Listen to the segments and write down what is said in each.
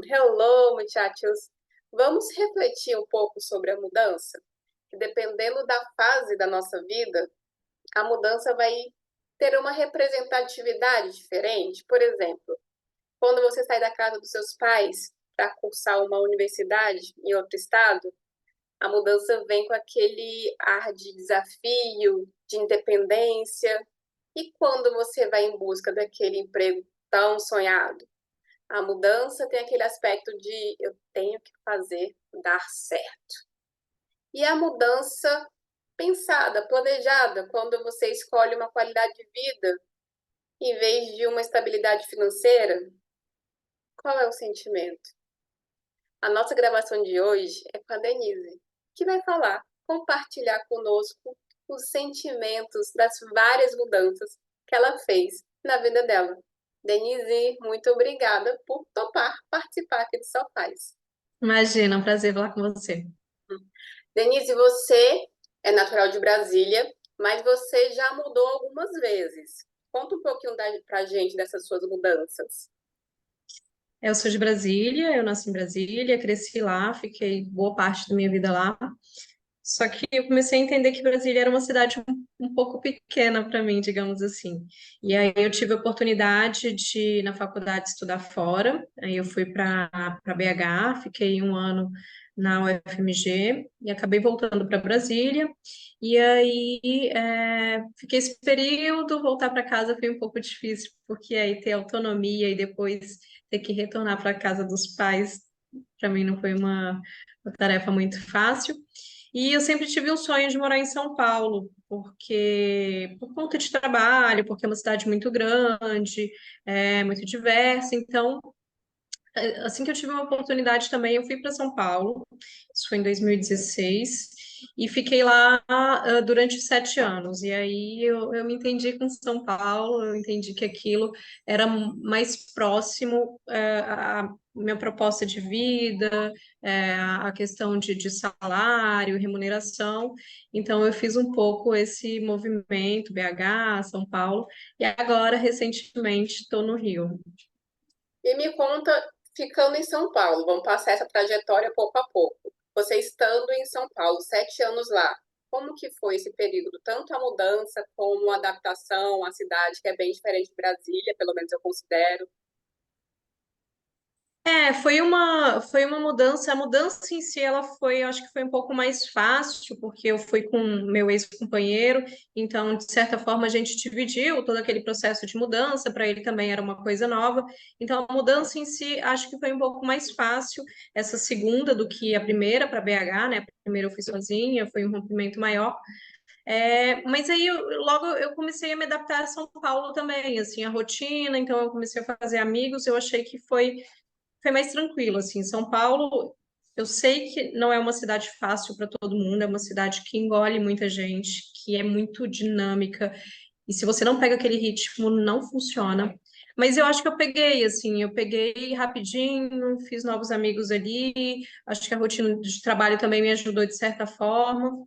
Hello, muchachos! Vamos refletir um pouco sobre a mudança? Que dependendo da fase da nossa vida, a mudança vai ter uma representatividade diferente. Por exemplo, quando você sai da casa dos seus pais para cursar uma universidade em outro estado, a mudança vem com aquele ar de desafio, de independência. E quando você vai em busca daquele emprego tão sonhado? A mudança tem aquele aspecto de eu tenho que fazer dar certo. E a mudança pensada, planejada, quando você escolhe uma qualidade de vida em vez de uma estabilidade financeira, qual é o sentimento? A nossa gravação de hoje é com a Denise, que vai compartilhar conosco os sentimentos das várias mudanças que ela fez na vida dela. Denise, muito obrigada por topar participar aqui do Sofás. Imagina, é um prazer falar com você. Denise, você é natural de Brasília, mas você já mudou algumas vezes. Conta um pouquinho pra gente dessas suas mudanças. Eu sou de Brasília, eu nasci em Brasília, cresci lá, fiquei boa parte da minha vida lá. Só que eu comecei a entender que Brasília era uma cidade um pouco pequena para mim, digamos assim. E aí eu tive a oportunidade de, na faculdade, estudar fora. Aí eu fui para BH, fiquei um ano na UFMG e acabei voltando para Brasília. E aí fiquei esse período, voltar para casa foi um pouco difícil, porque aí ter autonomia e depois ter que retornar para a casa dos pais, para mim não foi uma tarefa muito fácil. E eu sempre tive um sonho de morar em São Paulo, porque por conta de trabalho, porque é uma cidade muito grande, muito diversa. Então, assim que eu tive uma oportunidade também, eu fui para São Paulo. Isso foi em 2016 e fiquei lá durante 7 anos. E aí eu me entendi com São Paulo, eu entendi que aquilo era mais próximo à minha proposta de vida, a questão de salário, remuneração. Então eu fiz um pouco esse movimento, BH, São Paulo, e agora, recentemente, estou no Rio. E me conta, ficando em São Paulo, vamos passar essa trajetória pouco a pouco. Você estando em São Paulo, 7 anos lá, como que foi esse período? Tanto a mudança como a adaptação à cidade, que é bem diferente de Brasília, pelo menos eu considero. Foi uma mudança. A mudança em si, ela foi, eu acho que foi um pouco mais fácil, porque eu fui com meu ex-companheiro, então, de certa forma, a gente dividiu todo aquele processo de mudança, para ele também era uma coisa nova. Então, a mudança em si, acho que foi um pouco mais fácil, essa segunda do que a primeira para BH, né? A primeira eu fui sozinha, foi um rompimento maior. Mas aí, logo, eu comecei a me adaptar a São Paulo também, assim, a rotina, então eu comecei a fazer amigos, eu achei que foi mais tranquilo, assim. São Paulo, eu sei que não é uma cidade fácil para todo mundo, é uma cidade que engole muita gente, que é muito dinâmica, e se você não pega aquele ritmo, não funciona. Mas eu acho que eu peguei, assim, eu peguei rapidinho, fiz novos amigos ali, acho que a rotina de trabalho também me ajudou de certa forma.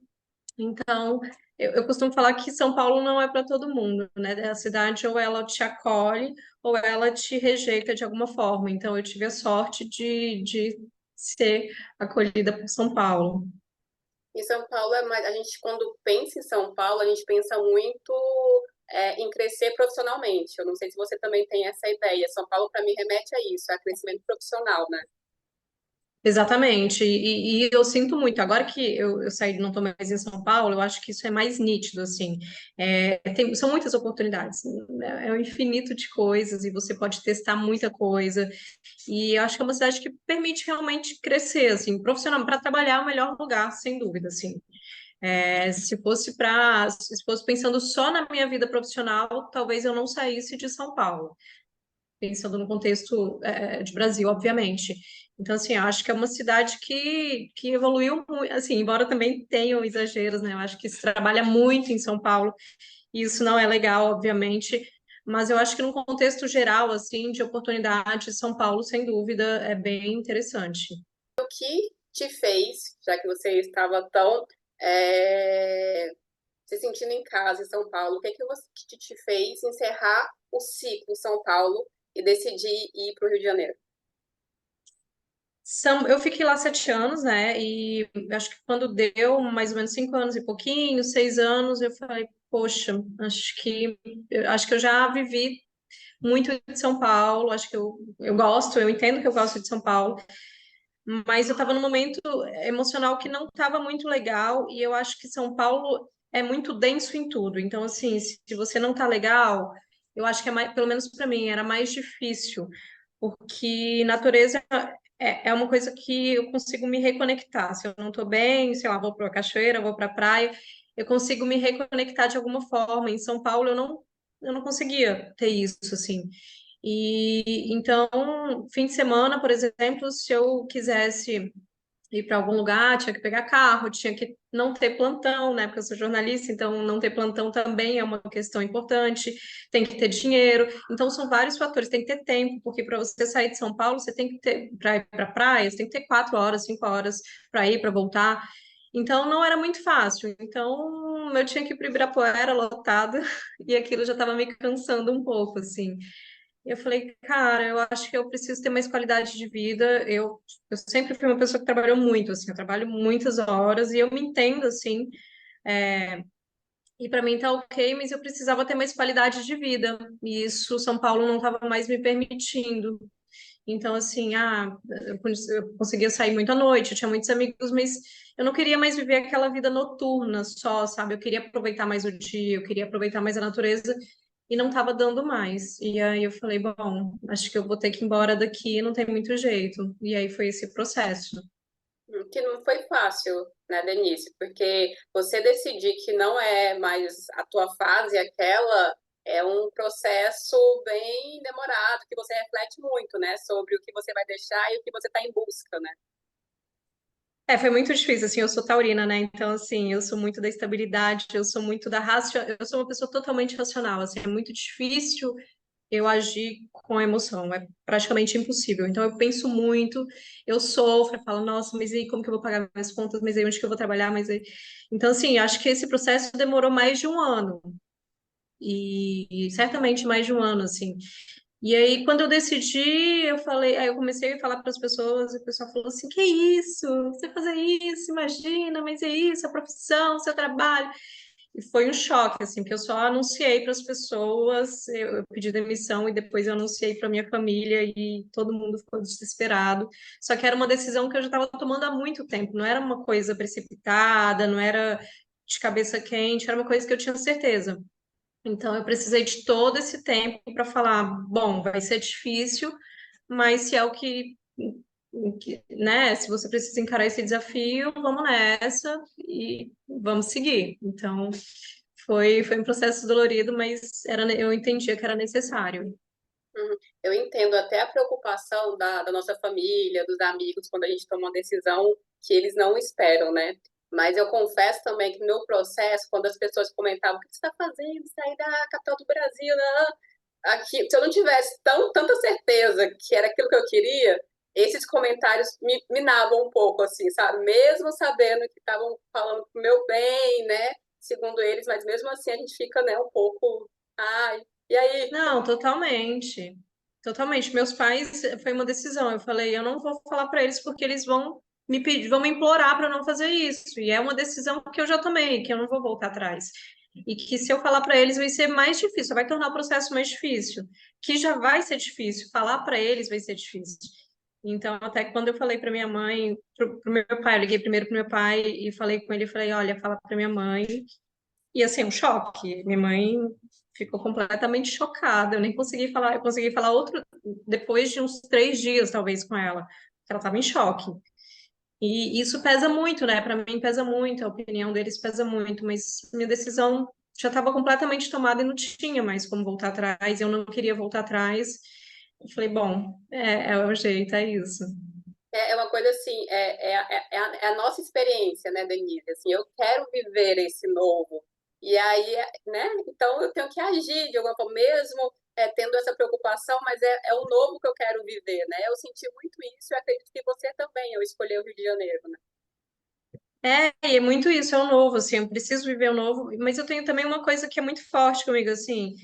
Então, eu costumo falar que São Paulo não é para todo mundo, né? A cidade ou ela te acolhe ou ela te rejeita de alguma forma. Então, eu tive a sorte de ser acolhida por São Paulo. Em São Paulo é mais. A gente, quando pensa em São Paulo, a gente pensa muito em crescer profissionalmente. Eu não sei se você também tem essa ideia. São Paulo, para mim, remete a isso, a crescimento profissional, né? Exatamente, e eu sinto muito. Agora que eu saí, não estou mais em São Paulo, eu acho que isso é mais nítido, assim. São muitas oportunidades, né? É um infinito de coisas e você pode testar muita coisa. E eu acho que é uma cidade que permite realmente crescer, assim, profissional, para trabalhar é o melhor lugar, sem dúvida, assim. Se fosse pensando só na minha vida profissional, talvez eu não saísse de São Paulo, pensando no contexto, de Brasil, obviamente. Então, assim, eu acho que é uma cidade que evoluiu muito, assim, embora também tenham exageros, né? Eu acho que se trabalha muito em São Paulo, e isso não é legal, obviamente, mas eu acho que no contexto geral, assim, de oportunidade, São Paulo, sem dúvida, é bem interessante. O que te fez, já que você estava tão é, se sentindo em casa em São Paulo, o que, que te fez encerrar o ciclo em São Paulo e decidir ir para o Rio de Janeiro? Eu fiquei lá 7 anos, né? E acho que quando deu mais ou menos 5 anos e pouquinho, 6 anos, eu falei, poxa, acho que eu já vivi muito de São Paulo, acho que eu gosto, eu entendo que eu gosto de São Paulo, mas eu estava num momento emocional que não estava muito legal, e eu acho que São Paulo é muito denso em tudo. Então, assim, se você não tá legal, eu acho que é mais, pelo menos para mim, era mais difícil, porque natureza é uma coisa que eu consigo me reconectar. Se eu não estou bem, sei lá, vou para a cachoeira, vou para a praia, eu consigo me reconectar de alguma forma. Em São Paulo, eu não conseguia ter isso, assim. E então, fim de semana, por exemplo, se eu quisesse ir para algum lugar, tinha que pegar carro, tinha que não ter plantão, né? Porque eu sou jornalista, então não ter plantão também é uma questão importante, tem que ter dinheiro. Então são vários fatores, tem que ter tempo, porque para você sair de São Paulo, você tem que ter para ir para praia, você tem que ter 4 horas, 5 horas para ir, para voltar. Então não era muito fácil. Então eu tinha que ir para Ibirapuera lotada e aquilo já estava me cansando um pouco, assim. Eu falei, cara, eu acho que eu preciso ter mais qualidade de vida. Eu sempre fui uma pessoa que trabalhou muito, assim, eu trabalho muitas horas e eu me entendo, assim, e para mim tá ok, mas eu precisava ter mais qualidade de vida. E isso São Paulo não estava mais me permitindo. Então, assim, eu conseguia sair muito à noite, eu tinha muitos amigos, mas eu não queria mais viver aquela vida noturna só, sabe? Eu queria aproveitar mais o dia, eu queria aproveitar mais a natureza e não estava dando mais. E aí eu falei, bom, acho que eu vou ter que ir embora daqui, não tem muito jeito. E aí foi esse processo. Que não foi fácil, né, Denise? Porque você decidir que não é mais a tua fase aquela é um processo bem demorado, que você reflete muito, né, sobre o que você vai deixar e o que você está em busca, né? Foi muito difícil, assim, eu sou taurina, né? Então, assim, eu sou muito da estabilidade, eu sou muito eu sou uma pessoa totalmente racional, assim, é muito difícil eu agir com emoção, é praticamente impossível. Então eu penso muito, eu sofro, eu falo, nossa, mas e aí como que eu vou pagar minhas contas? Mas aí onde que eu vou trabalhar? Mas aí... Então, assim, acho que esse processo demorou mais de um ano, e certamente mais de um ano, assim. E aí, quando eu decidi, eu falei, aí eu comecei a falar para as pessoas, e o pessoal falou assim: que isso? Você fazer isso? Imagina, mas é isso, a profissão, o seu trabalho. E foi um choque, assim, porque eu só anunciei para as pessoas, eu pedi demissão e depois eu anunciei para minha família e todo mundo ficou desesperado. Só que era uma decisão que eu já estava tomando há muito tempo, não era uma coisa precipitada, não era de cabeça quente, era uma coisa que eu tinha certeza. Então eu precisei de todo esse tempo para falar, bom, vai ser difícil, mas se é né, se você precisa encarar esse desafio, vamos nessa e vamos seguir. Então, foi um processo dolorido, mas eu entendia que era necessário. Uhum. Eu entendo até a preocupação da nossa família, dos amigos, quando a gente toma uma decisão que eles não esperam, né? Mas eu confesso também que no meu processo, quando as pessoas comentavam o que você está fazendo, sair da capital do Brasil, né? Aqui, se eu não tivesse tanta certeza que era aquilo que eu queria, esses comentários me minavam um pouco, assim, sabe? Mesmo sabendo que estavam falando pro meu bem, né? Segundo eles, mas mesmo assim a gente fica, né, um pouco, ai, e aí? Não, totalmente. Totalmente. Meus pais, foi uma decisão. Eu falei, eu não vou falar para eles porque eles vão me pedir, vão me implorar para não fazer isso. E é uma decisão que eu já tomei, que eu não vou voltar atrás. E que se eu falar para eles vai ser mais difícil, vai tornar o processo mais difícil. Que já vai ser difícil, falar para eles vai ser difícil. Então, até quando eu falei para minha mãe, pro meu pai, eu liguei primeiro pro meu pai e falei com ele, falei, olha, fala para minha mãe. E assim, um choque. Minha mãe ficou completamente chocada. Eu nem consegui falar, eu consegui falar outro depois de uns 3 dias, talvez, com ela. Ela estava em choque. E isso pesa muito, né? Para mim pesa muito, a opinião deles pesa muito, mas minha decisão já estava completamente tomada e não tinha mais como voltar atrás. Eu não queria voltar atrás. Eu falei, bom, é o jeito, é isso. É uma coisa assim, é a nossa experiência, né, Denise? Assim, eu quero viver esse novo. E aí, né? Então eu tenho que agir de alguma forma, mesmo tendo essa preocupação, mas é o novo que eu quero viver, né? Eu senti muito isso e acredito que você também, eu escolhi o Rio de Janeiro, né? E é muito isso, é o novo, assim, eu preciso viver o novo, mas eu tenho também uma coisa que é muito forte comigo, assim,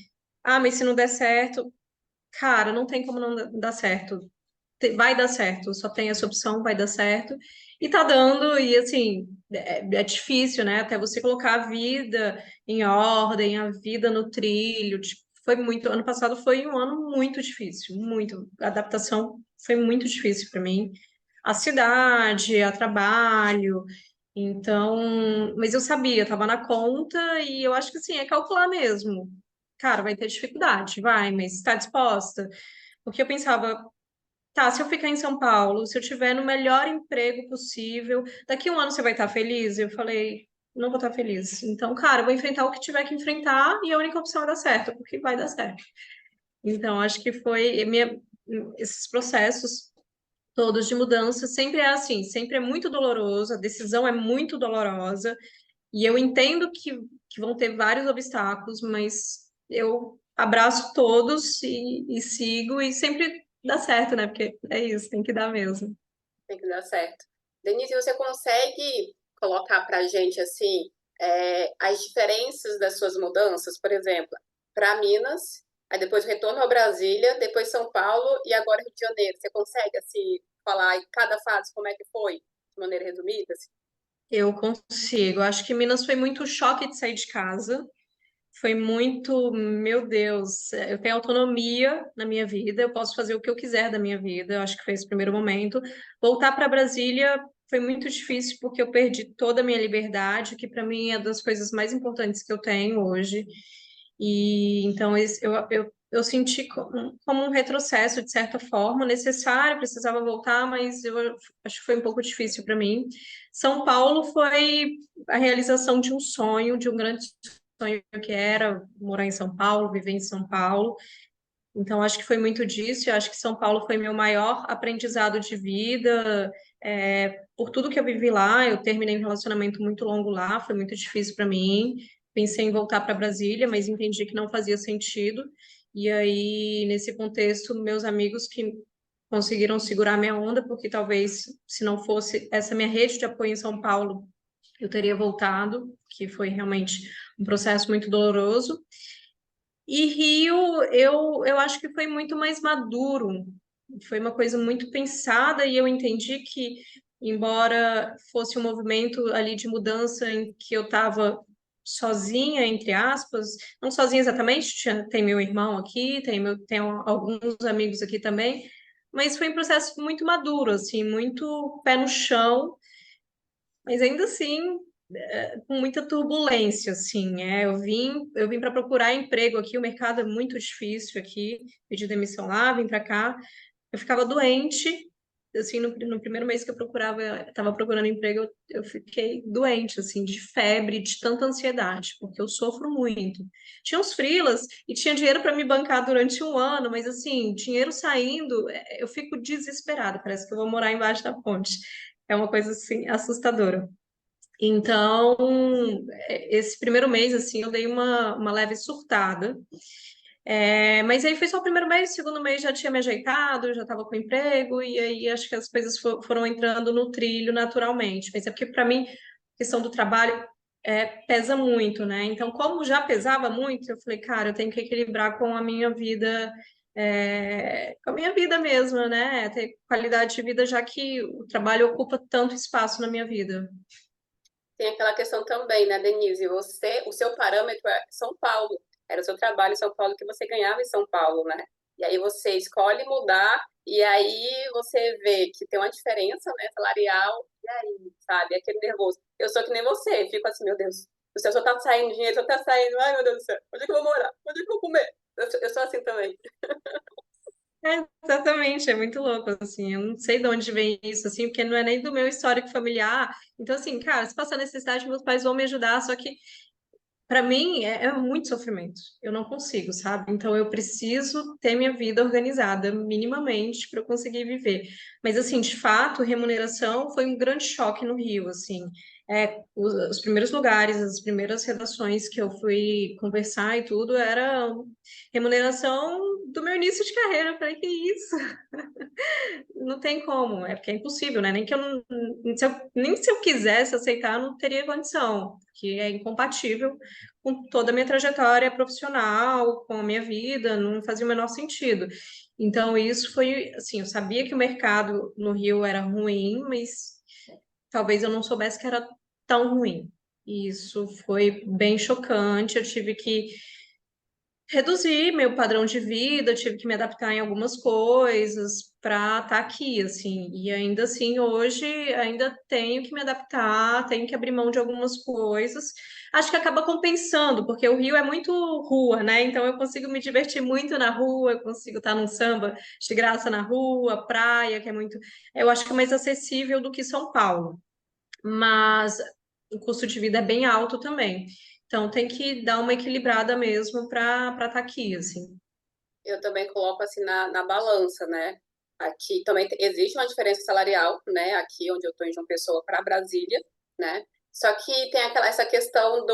mas se não der certo, cara, não tem como não dar certo. vai dar certo, só tem essa opção, vai dar certo. E tá dando, e assim, é difícil, né? Até você colocar a vida em ordem, a vida no trilho. Tipo, foi muito. Ano passado foi um ano muito difícil, muito. A adaptação foi muito difícil para mim. A cidade, a trabalho. Então, mas eu sabia, estava na conta e eu acho que assim, é calcular mesmo. Cara, vai ter dificuldade, vai, mas está disposta? Porque eu pensava, tá, se eu ficar em São Paulo, se eu tiver no melhor emprego possível, daqui um ano você vai estar feliz? Eu falei, não vou estar feliz. Então, cara, eu vou enfrentar o que tiver que enfrentar e a única opção é dar certo, porque vai dar certo. Então, acho que foi esses processos todos de mudança sempre é assim, sempre é muito doloroso, a decisão é muito dolorosa, e eu entendo que vão ter vários obstáculos, mas eu abraço todos e sigo, e sempre dá certo, né? Porque é isso, tem que dar mesmo. Tem que dar certo. Denise, você consegue colocar para a gente assim as diferenças das suas mudanças, por exemplo, para Minas, aí depois retorno a Brasília, depois São Paulo e agora Rio de Janeiro. Você consegue assim falar em cada fase como é que foi, de maneira resumida? Assim? Eu consigo. Acho que Minas foi muito choque de sair de casa. Foi muito, meu Deus, eu tenho autonomia na minha vida, eu posso fazer o que eu quiser da minha vida. Eu acho que foi esse primeiro momento. Voltar para Brasília foi muito difícil porque eu perdi toda a minha liberdade, que para mim é uma das coisas mais importantes que eu tenho hoje. E então eu senti como um retrocesso, de certa forma, necessário, precisava voltar, mas eu acho que foi um pouco difícil para mim. São Paulo foi a realização de um sonho, de um grande sonho que era morar em São Paulo, viver em São Paulo. Então, acho que foi muito disso. Eu acho que São Paulo foi meu maior aprendizado de vida. Por tudo que eu vivi lá, eu terminei um relacionamento muito longo lá, foi muito difícil para mim. Pensei em voltar para Brasília, mas entendi que não fazia sentido. E aí, nesse contexto, meus amigos que conseguiram segurar minha onda, porque talvez se não fosse essa minha rede de apoio em São Paulo, eu teria voltado, que foi realmente um processo muito doloroso. E Rio, eu acho que foi muito mais maduro, foi uma coisa muito pensada, e eu entendi que, embora fosse um movimento ali de mudança em que eu estava sozinha, entre aspas, não sozinha exatamente, tem meu irmão aqui, tem alguns amigos aqui também, mas foi um processo muito maduro, assim, muito pé no chão, mas ainda assim com muita turbulência, assim, eu vim para procurar emprego aqui, o mercado é muito difícil aqui, pedi demissão lá, vim para cá, eu ficava doente, assim, no primeiro mês que eu estava procurando emprego, eu fiquei doente, assim, de febre, de tanta ansiedade, porque eu sofro muito. Tinha uns freelas e tinha dinheiro para me bancar durante um ano, mas, assim, dinheiro saindo, eu fico desesperada, parece que eu vou morar embaixo da ponte. É uma coisa, assim, assustadora. Então, esse primeiro mês, assim, eu dei uma leve surtada. Mas aí foi só o primeiro mês, o segundo mês já tinha me ajeitado, já estava com emprego, e aí acho que as coisas foram entrando no trilho naturalmente. Mas é porque, para mim, a questão do trabalho pesa muito, né? Então, como já pesava muito, eu falei, cara, eu tenho que equilibrar com a minha vida, com a minha vida mesmo, né? Ter qualidade de vida, já que o trabalho ocupa tanto espaço na minha vida. Tem aquela questão também, né, Denise? O seu parâmetro é São Paulo. Era o seu trabalho em São Paulo que você ganhava em São Paulo, né? E aí você escolhe mudar e aí você vê que tem uma diferença, né, salarial. E aí, sabe, aquele nervoso. Eu sou que nem você, fico assim, meu Deus, o céu só tá saindo dinheiro, só tá saindo. Ai, meu Deus do céu, onde é que eu vou morar? Onde é que eu vou comer? Eu sou assim também. Exatamente, é muito louco, assim, eu não sei de onde vem isso, assim, porque não é nem do meu histórico familiar, então, assim, cara, se passar necessidade, meus pais vão me ajudar, só que, para mim, é muito sofrimento, eu não consigo, sabe? Então, eu preciso ter minha vida organizada, minimamente, para eu conseguir viver, mas, assim, de fato, remuneração foi um grande choque no Rio, assim, os primeiros lugares, as primeiras redações que eu fui conversar e tudo, era remuneração do meu início de carreira. Eu falei, que isso? Não tem como, é porque é impossível, né? Nem que eu não, nem se eu quisesse aceitar, eu não teria condição, que é incompatível com toda a minha trajetória profissional, com a minha vida, não fazia o menor sentido. Então, isso foi, assim, eu sabia que o mercado no Rio era ruim, mas talvez eu não soubesse que era tão ruim. E isso foi bem chocante. Eu tive que reduzir meu padrão de vida, eu tive que me adaptar em algumas coisas para estar aqui, assim. E ainda assim, hoje ainda tenho que me adaptar, tenho que abrir mão de algumas coisas. Acho que acaba compensando, porque o Rio é muito rua, né? Então eu consigo me divertir muito na rua, eu consigo estar num samba de graça na rua, praia, que é muito, eu acho que é mais acessível do que São Paulo, mas o custo de vida é bem alto também. Então tem que dar uma equilibrada mesmo para estar aqui, assim. Eu também coloco assim na balança, né? Aqui também existe uma diferença salarial, né? Aqui onde eu estou em João Pessoa para Brasília, né? Só que tem essa questão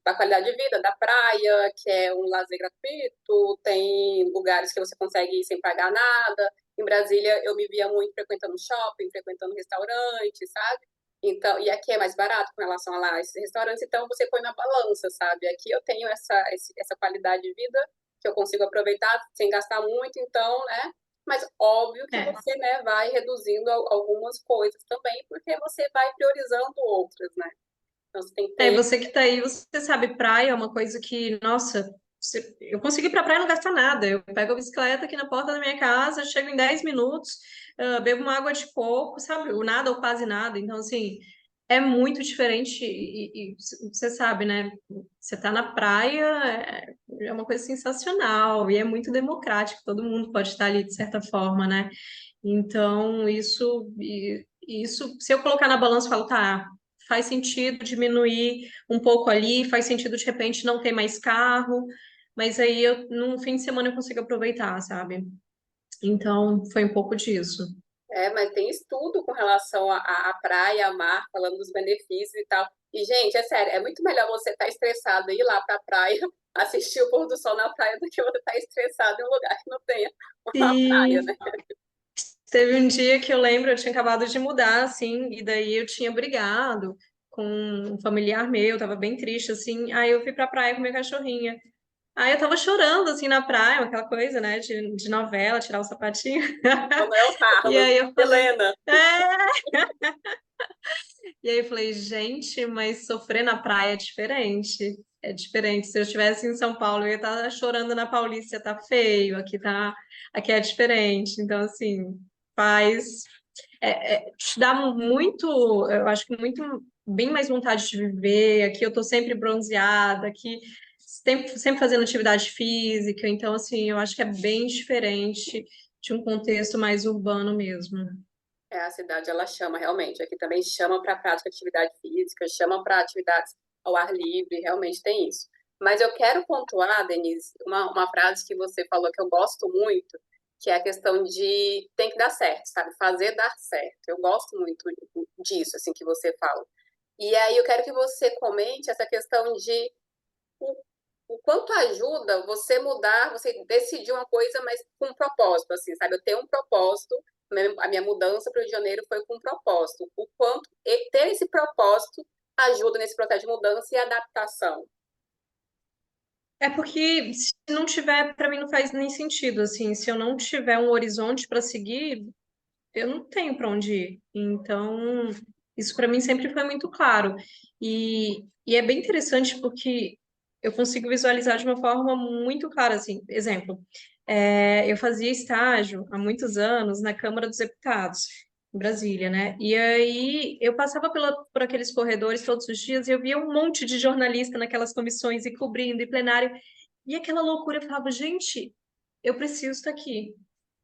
da qualidade de vida, da praia, que é um lazer gratuito, tem lugares que você consegue ir sem pagar nada. Em Brasília eu me via muito frequentando shopping, frequentando restaurante, sabe? Então, e aqui é mais barato com relação a lá esses restaurantes, então você põe na balança, sabe? Aqui eu tenho essa qualidade de vida que eu consigo aproveitar sem gastar muito, então, né? Mas óbvio que É. você, né, vai reduzindo algumas coisas também, porque você vai priorizando outras, né? Então você tem que É, ter. você que tá aí, você sabe, praia é uma coisa que, nossa, eu consegui ir pra praia e não gastar nada. Eu pego a bicicleta aqui na porta da minha casa, chego em 10 minutos, bebo uma água de coco, sabe? O nada ou quase nada. Então, assim, é muito diferente e você sabe, né? Você tá na praia, é uma coisa sensacional e é muito democrático, todo mundo pode estar ali de certa forma, né? Então, isso, se eu colocar na balança, eu falo, tá, faz sentido diminuir um pouco ali, faz sentido de repente não ter mais carro, mas aí eu, num fim de semana eu consigo aproveitar, sabe? Então, foi um pouco disso. É, mas tem estudo com relação à praia, à mar, falando dos benefícios e tal. E, gente, é sério, é muito melhor você estar estressado e ir lá para a praia, assistir o pôr do sol na praia, do que você estar estressado em um lugar que não tenha uma praia, né? Sim, teve um dia que eu lembro, eu tinha acabado de mudar, assim, e daí eu tinha brigado com um familiar meu, tava bem triste, assim, aí eu fui pra praia com minha cachorrinha. Aí eu tava chorando, assim, na praia, aquela coisa, né, de novela, tirar o sapatinho. Manuel E Carlos, aí eu falei, Helena. e aí eu falei, gente, mas sofrer na praia é diferente. É diferente. Se eu estivesse em São Paulo, eu ia estar chorando na Paulista, tá feio, aqui é diferente. Então, assim, faz, te dá muito, eu acho que muito, bem mais vontade de viver. Aqui eu tô sempre bronzeada, aqui sempre fazendo atividade física. Então, assim, eu acho que é bem diferente de um contexto mais urbano mesmo. É, a cidade ela chama realmente. Aqui também chama para prática de atividade física, chama para atividades ao ar livre, realmente tem isso. Mas eu quero pontuar, Denise, uma frase que você falou que eu gosto muito, que é a questão de tem que dar certo, sabe? Fazer dar certo. Eu gosto muito disso, assim, que você fala. E aí eu quero que você comente essa questão de o, o quanto ajuda você mudar, você decidir uma coisa, mas com um propósito, assim, sabe? Eu tenho um propósito, a minha mudança para o Rio de Janeiro foi com um propósito. O quanto ter esse propósito ajuda nesse processo de mudança e adaptação. É porque se não tiver, para mim não faz nem sentido, assim, se eu não tiver um horizonte para seguir, eu não tenho para onde ir. Então, isso para mim sempre foi muito claro. E é bem interessante porque eu consigo visualizar de uma forma muito clara, assim, exemplo, eu fazia estágio há muitos anos na Câmara dos Deputados, em Brasília, né? E aí eu passava por aqueles corredores todos os dias e eu via um monte de jornalista naquelas comissões e cobrindo, e plenário, e aquela loucura, eu falava, gente, eu preciso estar aqui.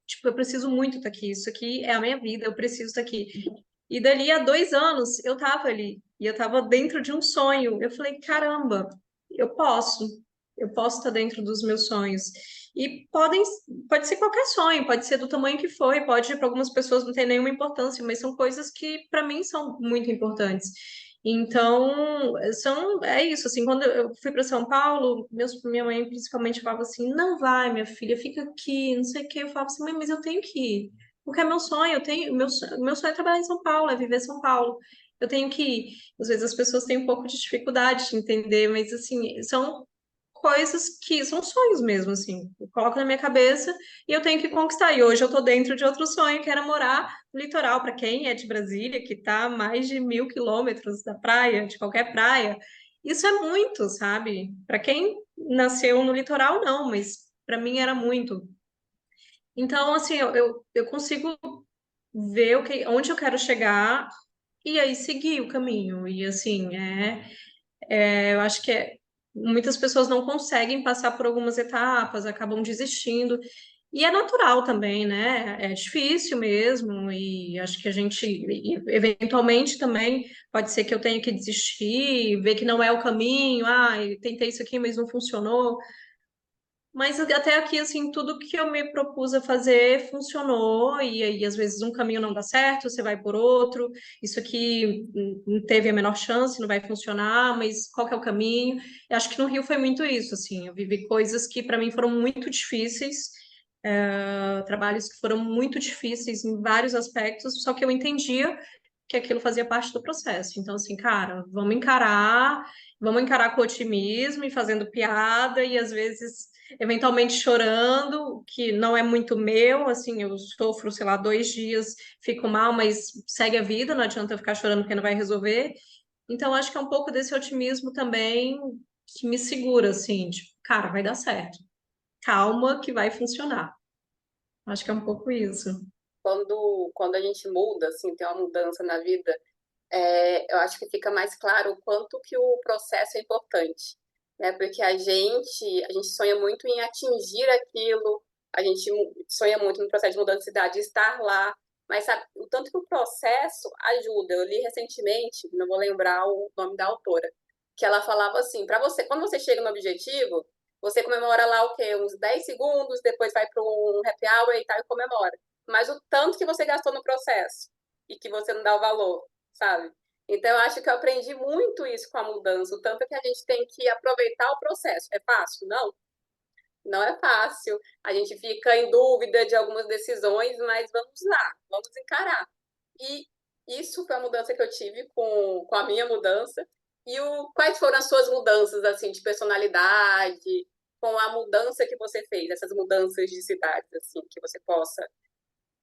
Tipo, eu preciso muito estar aqui. Isso aqui é a minha vida, eu preciso estar aqui. E dali a 2 anos eu tava ali. E eu tava dentro de um sonho. Eu falei, caramba, eu posso. Eu posso estar dentro dos meus sonhos. E pode ser qualquer sonho, pode ser do tamanho que for, e pode para algumas pessoas não ter nenhuma importância, mas são coisas que para mim são muito importantes. Então, é isso, assim, quando eu fui para São Paulo, minha mãe principalmente falava assim, não vai, minha filha, fica aqui, não sei o quê. Eu falava assim, mãe, mas eu tenho que ir, porque é meu sonho, meu sonho é trabalhar em São Paulo, é viver São Paulo. Eu tenho que ir. Às vezes as pessoas têm um pouco de dificuldade de entender, mas assim, são coisas que são sonhos mesmo, assim. Eu coloco na minha cabeça e eu tenho que conquistar. E hoje eu tô dentro de outro sonho, que era morar no litoral. Para quem é de Brasília, que tá a mais de 1.000 quilômetros da praia, de qualquer praia, isso é muito, sabe? Para quem nasceu no litoral, não, mas para mim era muito. Então, assim, eu consigo ver onde eu quero chegar e aí seguir o caminho. E assim, eu acho que muitas pessoas não conseguem passar por algumas etapas, acabam desistindo. E é natural também, né? É difícil mesmo, e acho que eventualmente também, pode ser que eu tenha que desistir, ver que não é o caminho, eu tentei isso aqui, mas não funcionou. Mas até aqui, assim, tudo que eu me propus a fazer funcionou, e aí às vezes um caminho não dá certo, você vai por outro, isso aqui não teve a menor chance, não vai funcionar, mas qual que é o caminho? Eu acho que no Rio foi muito isso, assim, eu vivi coisas que para mim foram muito difíceis, trabalhos que foram muito difíceis em vários aspectos, só que eu entendia que aquilo fazia parte do processo. Então, assim, cara, vamos encarar com otimismo e fazendo piada e às vezes, eventualmente chorando, que não é muito meu, assim, eu sofro, sei lá, 2 dias, fico mal, mas segue a vida, não adianta eu ficar chorando porque não vai resolver. Então, acho que é um pouco desse otimismo também que me segura, assim, tipo, cara, vai dar certo. Calma que vai funcionar. Acho que é um pouco isso. Quando a gente muda, assim, tem uma mudança na vida, eu acho que fica mais claro o quanto que o processo é importante, né? Porque a gente sonha muito em atingir aquilo, a gente sonha muito no processo de mudança de cidade, estar lá, mas sabe, o tanto que o processo ajuda. Eu li recentemente, não vou lembrar o nome da autora, que ela falava assim, para você, quando você chega no objetivo, você comemora lá o quê? Uns 10 segundos, depois vai para um happy hour e tal e comemora. Mas o tanto que você gastou no processo e que você não dá o valor, sabe? Então, eu acho que eu aprendi muito isso com a mudança, o tanto que a gente tem que aproveitar o processo. É fácil? Não, não é fácil. A gente fica em dúvida de algumas decisões, mas vamos lá, vamos encarar. E isso foi a mudança que eu tive com a minha mudança. E quais foram as suas mudanças, assim, de personalidade, com a mudança que você fez, essas mudanças de cidades, assim, que você possa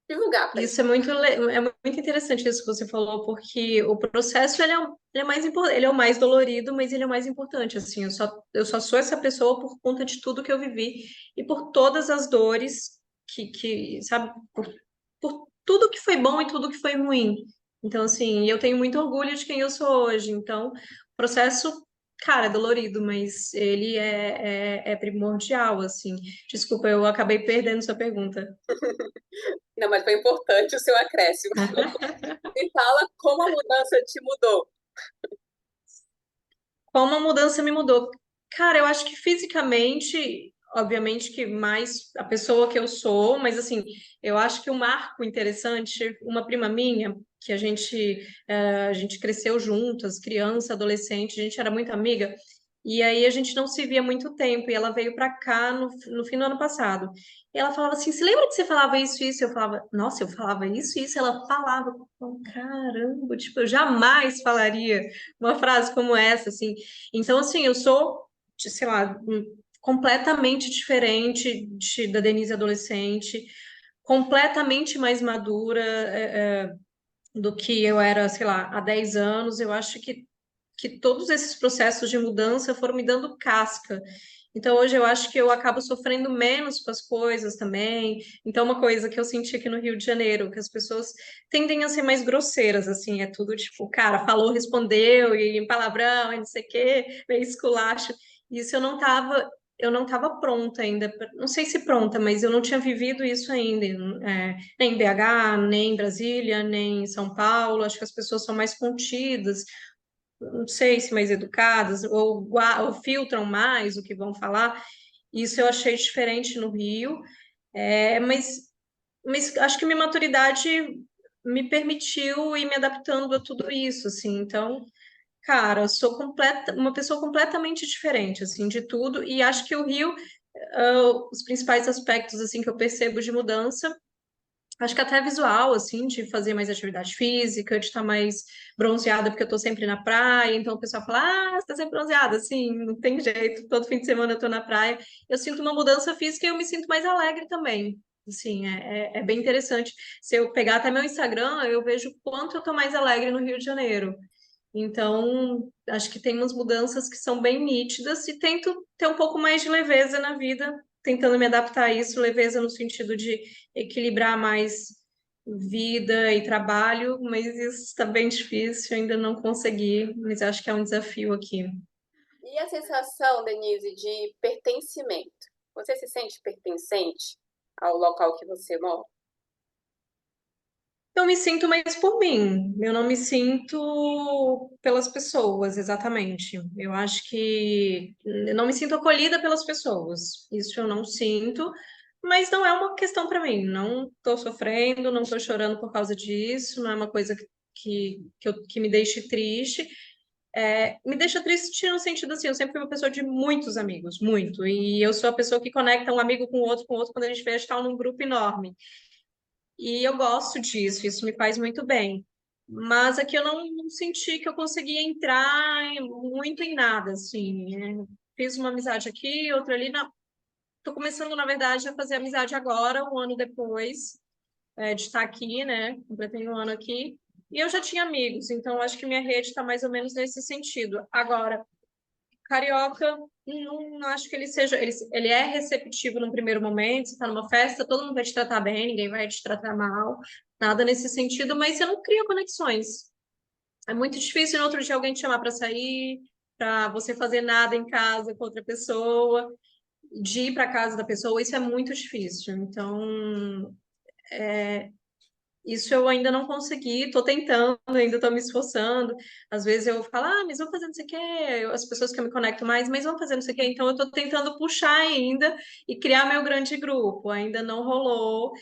divulgar pra gente? Isso é muito interessante isso que você falou, porque o processo ele é mais ele é o mais dolorido, mas ele é o mais importante. Assim, eu só sou essa pessoa por conta de tudo que eu vivi e por todas as dores sabe, por tudo que foi bom e tudo que foi ruim. Então, assim, eu tenho muito orgulho de quem eu sou hoje. Então, o processo, cara, é dolorido, mas ele é primordial, assim. Desculpa, eu acabei perdendo sua pergunta. Não, mas foi importante o seu acréscimo. Me fala como a mudança te mudou. Como a mudança me mudou? Cara, eu acho que fisicamente, obviamente que mais a pessoa que eu sou, mas assim, eu acho que um marco interessante, uma prima minha, que a gente cresceu juntas, criança, adolescente, a gente era muito amiga, e aí a gente não se via muito tempo, e ela veio para cá no fim do ano passado. E ela falava assim: "Se lembra que você falava isso e isso?" Eu falava: "Nossa, eu falava isso e isso." Ela falava: eu falava, caramba, tipo, eu jamais falaria uma frase como essa, assim. Então, assim, eu sou, sei lá, completamente diferente da Denise adolescente, completamente mais madura, do que eu era, sei lá, há 10 anos. Eu acho que todos esses processos de mudança foram me dando casca. Então, hoje eu acho que eu acabo sofrendo menos com as coisas também. Então, uma coisa que eu senti aqui no Rio de Janeiro, que as pessoas tendem a ser mais grosseiras, assim, é tudo tipo, cara, falou, respondeu, e em palavrão, e não sei o quê, meio esculacho. Isso eu não estava pronta ainda, não sei se pronta, mas eu não tinha vivido isso ainda, nem em BH, nem em Brasília, nem em São Paulo. Acho que as pessoas são mais contidas, não sei se mais educadas, ou filtram mais o que vão falar. Isso eu achei diferente no Rio, mas acho que minha maturidade me permitiu ir me adaptando a tudo isso, assim. Então, cara, eu sou uma pessoa completamente diferente, assim, de tudo, e acho que o Rio, os principais aspectos, assim, que eu percebo de mudança Acho que até visual, assim, de fazer mais atividade física, de estar mais bronzeada, porque eu tô sempre na praia, então o pessoal fala, ah, você tá sempre bronzeada, assim, não tem jeito, todo fim de semana eu tô na praia. Eu sinto uma mudança física e eu me sinto mais alegre também. Assim, é bem interessante. Se eu pegar até meu Instagram, eu vejo o quanto eu tô mais alegre no Rio de Janeiro. Então, acho que tem umas mudanças que são bem nítidas e tento ter um pouco mais de leveza na vida, tentando me adaptar a isso, leveza no sentido de equilibrar mais vida e trabalho, mas isso está bem difícil, ainda não consegui, mas acho que é um desafio aqui. E a sensação, Denise, de pertencimento? Você se sente pertencente ao local que você mora? Eu me sinto mais por mim, eu não me sinto pelas pessoas, exatamente. Eu acho que eu não me sinto acolhida pelas pessoas, isso eu não sinto, mas não é uma questão para mim. Não estou sofrendo, não estou chorando por causa disso, não é uma coisa que me deixe triste. Me deixa triste no sentido assim, eu sempre fui uma pessoa de muitos amigos, muito, e eu sou a pessoa que conecta um amigo com o outro, quando a gente vê, a gente está num grupo enorme. E eu gosto disso, isso me faz muito bem. Mas aqui eu não senti que eu conseguia entrar muito em nada, assim. Fiz uma amizade aqui, outra ali. Tô começando, na verdade, a fazer amizade agora, um ano depois, de estar aqui, né? Completei um ano aqui. E eu já tinha amigos, então acho que minha rede está mais ou menos nesse sentido. Agora, carioca, não acho que ele seja. Ele é receptivo no primeiro momento, você está numa festa, todo mundo vai te tratar bem, ninguém vai te tratar mal, nada nesse sentido, mas você não cria conexões. É muito difícil no outro dia alguém te chamar para sair, para você fazer nada em casa com outra pessoa, de ir para casa da pessoa, isso é muito difícil. Então, isso eu ainda não consegui, estou tentando, ainda estou me esforçando. Às vezes eu falo, ah, mas vamos fazer não sei o quê. As pessoas que eu me conecto mais, mas vamos fazer não sei o quê. Então eu estou tentando puxar ainda e criar meu grande grupo. Ainda não rolou.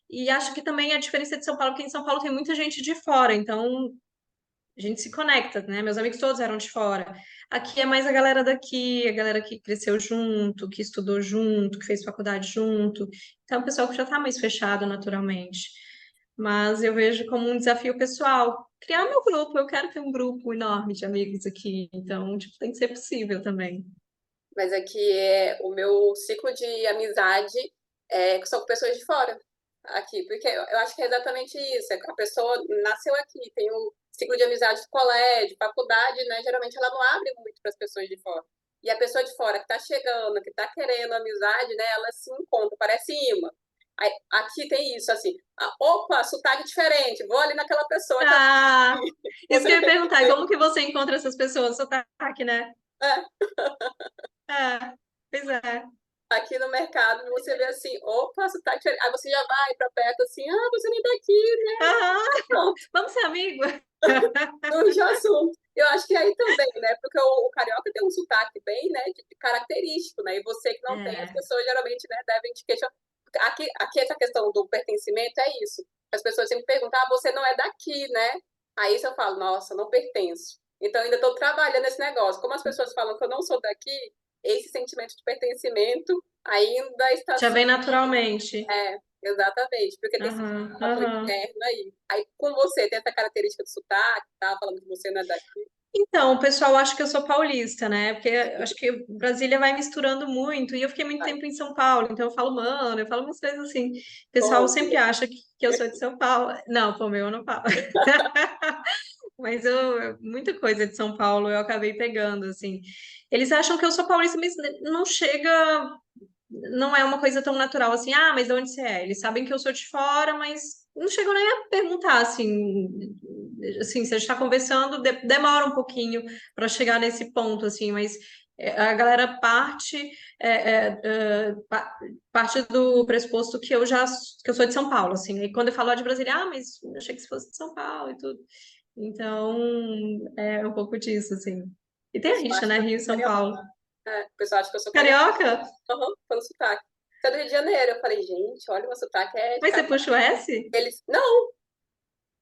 E acho que também a diferença de São Paulo, porque em São Paulo tem muita gente de fora, então a gente se conecta, né? Meus amigos todos eram de fora. Aqui é mais a galera daqui, a galera que cresceu junto, que estudou junto, que fez faculdade junto. Então, é um pessoal que já está mais fechado naturalmente. Mas eu vejo como um desafio pessoal. Criar meu grupo, eu quero ter um grupo enorme de amigos aqui. Então, tipo, tem que ser possível também. Mas aqui é o meu ciclo de amizade são com pessoas de fora aqui, porque eu acho que é exatamente isso. A pessoa nasceu aqui, tem um ciclo de amizade de colégio, faculdade, né? Geralmente ela não abre muito para as pessoas de fora. E a pessoa de fora que está chegando, que está querendo amizade, né? Ela se encontra, parece imã. Aí, aqui tem isso, assim, opa, sotaque diferente, vou ali naquela pessoa que Ah, isso você que eu não ia quer perguntar, e dizer. como que você encontra essas pessoas? Sotaque, né? É, É, pois é. aqui no mercado você vê assim, opa, sotaque diferente. Aí você já vai para perto assim, ah, você nem daqui, né? Ah, Pronto, vamos ser amigos? surge o assunto. Eu acho que aí também, né? Porque o carioca tem um sotaque bem, né, característico, né? E você que não tem, as É. pessoas geralmente, né, devem te questionar. Aqui essa questão do pertencimento é isso. As pessoas sempre perguntam, ah, você não é daqui, né? Aí isso eu falo, nossa, não pertenço. Então ainda estou trabalhando esse negócio. Como as pessoas falam que eu não sou daqui, esse sentimento de pertencimento ainda está Já vem naturalmente. exatamente, porque tem esse Aham, fator aham. interno aí. Aí com você tem essa característica do sotaque, tá falando que você não é daqui. Então, o pessoal acha que eu sou paulista, né? Porque eu acho que Brasília vai misturando muito, e eu fiquei muito Vai, tempo em São Paulo, então eu falo, mano, eu falo umas coisas assim. O pessoal bom, sempre acha que eu sou de São Paulo. Não, pô, meu, eu não falo. Mas muita coisa de São Paulo eu acabei pegando, assim. Eles acham que eu sou paulista, mas não chega, não é uma coisa tão natural assim, ah, mas de onde você é? Eles sabem que eu sou de fora, mas não chegam nem a perguntar, assim, se a gente está conversando, demora um pouquinho para chegar nesse ponto, assim, mas a galera parte do pressuposto que eu sou de São Paulo, assim, e quando eu falo lá de Brasília, ah, mas eu achei que você fosse de São Paulo e tudo. Então, é um pouco disso, assim. E o tem a pessoal rixa, acha né? que eu Rio e sou São carioca. Paulo. O pessoal acha que eu sou carioca, Carioca? pelo sotaque. Você é do Rio de Janeiro. Eu falei, gente, olha, o meu sotaque é de Mas você carioca. puxa o S? Eles, não,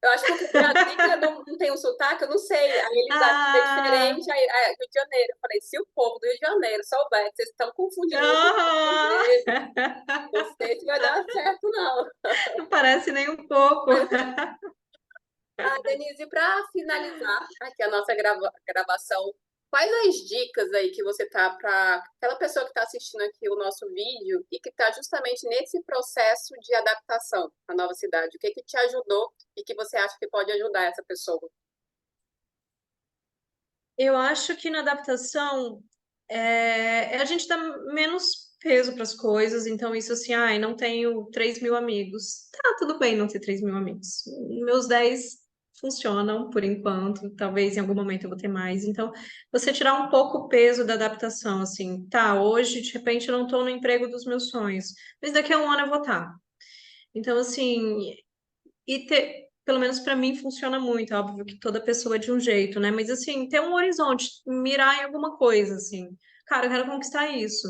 eu acho que porque Brasília, não tem um sotaque, eu não sei. Aí eles acham que é Ah, diferente. Aí, Rio de Janeiro. Eu falei, se o povo do Rio de Janeiro souber que vocês estão confundindo o sotaque ah, dele, não sei se vai dar certo, não. não parece nem um pouco. Ah, Denise, para finalizar aqui a nossa gravação, quais as dicas aí que você tá para aquela pessoa que está assistindo aqui o nosso vídeo e que está justamente nesse processo de adaptação à nova cidade? O que que te ajudou e que você acha que pode ajudar essa pessoa? Eu acho que na adaptação a gente dá menos peso para as coisas, então isso assim, ai, não tenho 3.000 amigos. Tá, tudo bem não ter 3.000 amigos. Meus 10 funcionam por enquanto, talvez em algum momento eu vou ter mais. Então, você tirar um pouco o peso da adaptação, assim, tá, hoje de repente eu não estou no emprego dos meus sonhos, mas daqui a um ano eu vou estar. Então, assim, e ter, pelo menos para mim funciona muito, é óbvio que toda pessoa é de um jeito, né? Mas assim, ter um horizonte, mirar em alguma coisa, assim. Cara, eu quero conquistar isso.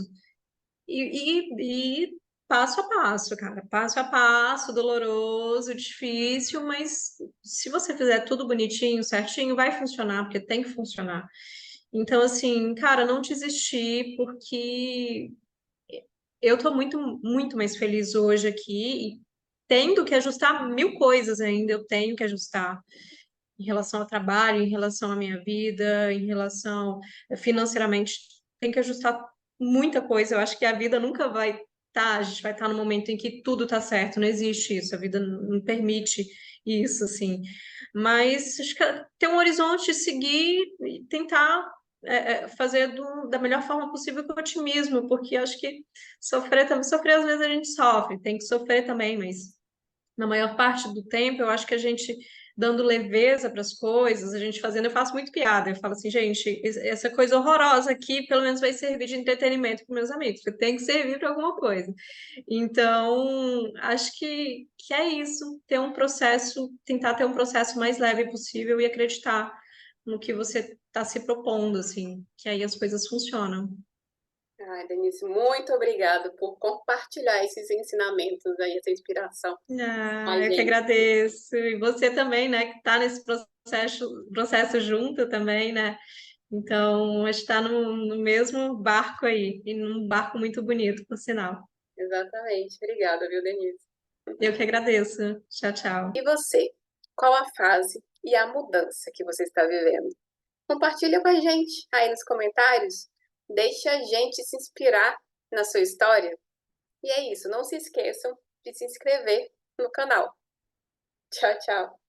E passo a passo, cara. Passo a passo, doloroso, difícil, mas se você fizer tudo bonitinho, certinho, vai funcionar, porque tem que funcionar. Então, assim, cara, não desistir, porque eu tô muito, muito mais feliz hoje aqui, e tendo que ajustar mil coisas ainda, eu tenho que ajustar em relação ao trabalho, em relação à minha vida, em relação financeiramente, tem que ajustar muita coisa. Eu acho que a vida nunca vai estar, a gente vai estar no momento em que tudo está certo, não existe isso, a vida não permite isso, assim. Mas acho que ter um horizonte, seguir e tentar fazer da melhor forma possível com otimismo, porque acho que sofrer também, sofrer às vezes a gente sofre, tem que sofrer também, mas na maior parte do tempo, eu acho que a gente dando leveza para as coisas, a gente fazendo, eu faço muito piada, eu falo assim, gente, essa coisa horrorosa aqui, pelo menos vai servir de entretenimento para meus amigos, porque tem que servir para alguma coisa. Então, acho que é isso, ter um processo, tentar ter um processo mais leve possível e acreditar no que você está se propondo, assim, que aí as coisas funcionam. Ai, Denise, muito obrigada por compartilhar esses ensinamentos aí, essa inspiração com a Ah, eu que gente. agradeço. E você também, né, que está nesse processo junto também, né? Então, a gente está no mesmo barco aí, e num barco muito bonito, por sinal. Exatamente. Obrigada, viu, Denise? Eu que agradeço. Tchau, E tchau. você? Qual a fase e a mudança que você está vivendo? Compartilha com a gente aí nos comentários. Deixa a gente se inspirar na sua história. E é isso. Não se esqueçam de se inscrever no canal. Tchau, tchau.